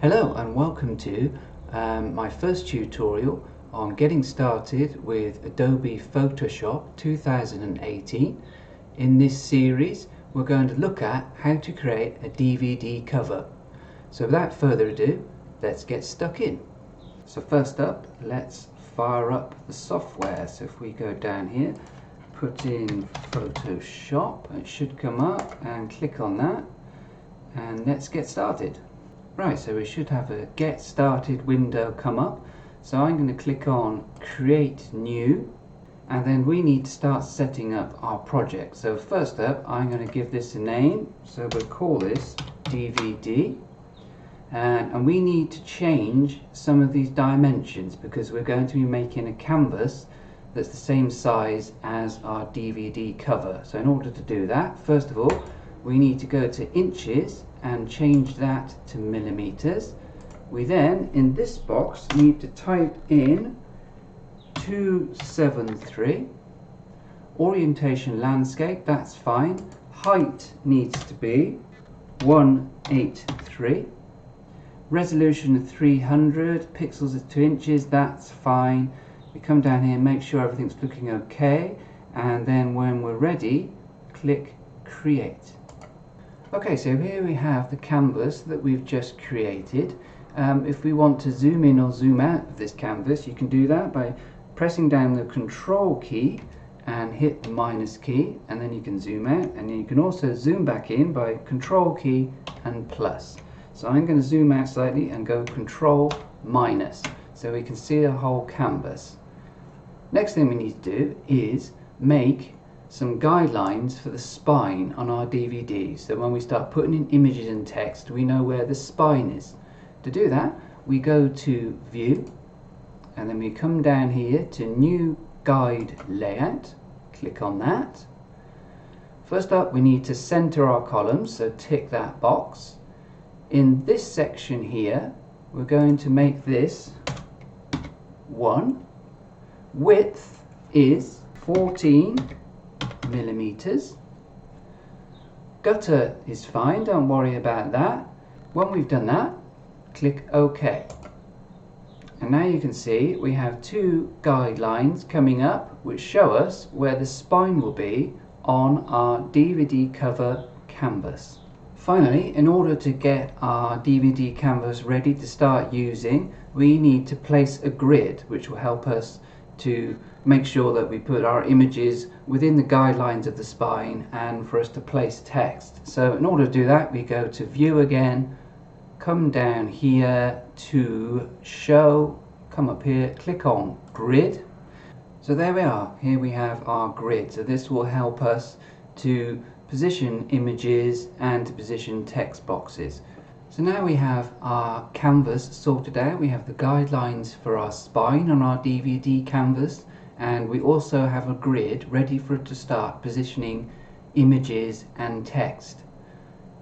Hello and welcome to my first tutorial on getting started with Adobe Photoshop 2018. In this series we're going to look at how to create a DVD cover. So without further ado, let's get stuck in. So first up, let's fire up the software. So if we go down here, put in Photoshop, it should come up, and click on that, and let's get started. Right, so we should have a Get Started window come up. So I'm going to click on Create New, and then we need to start setting up our project. So first up, I'm going to give this a name. So we'll call this DVD, and we need to change some of these dimensions because we're going to be making a canvas that's the same size as our DVD cover. So in order to do that, first of all, we need to go to inches and change that to millimeters. We then, in this box, need to type in 273. Orientation landscape, that's fine. Height needs to be 183. Resolution 300 pixels to inches, that's fine. We come down here and make sure everything's looking okay, and then when we're ready, click Create. Okay, so here we have the canvas that we've just created. If we want to zoom in or zoom out of this canvas, you can do that by pressing down the Control key and hit the minus key, and then you can zoom out, and then you can also zoom back in by Control key and plus. So I'm going to zoom out slightly and go Control minus so we can see the whole canvas. Next thing we need to do is make some guidelines for the spine on our DVD, so when we start putting in images and text, we know where the spine is. To do that, we go to View, and then we come down here to New Guide Layout, click on that. First up, we need to center our columns, so tick that box. In this section here, we're going to make this 1. Width is 14 millimeters. Gutter is fine, don't worry about that. When we've done that, click OK. And now you can see we have two guidelines coming up which show us where the spine will be on our DVD cover canvas. Finally, in order to get our DVD canvas ready to start using, we need to place a grid which will help us to make sure that we put our images within the guidelines of the spine and for us to place text. So in order to do that, we go to View again, come down here to Show, come up here, click on Grid. So there we are, here we have our grid. So this will help us to position images and to position text boxes. So now we have our canvas sorted out. We have the guidelines for our spine on our DVD canvas, and we also have a grid ready for it to start positioning images and text.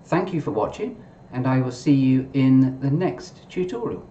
Thank you for watching, and I will see you in the next tutorial.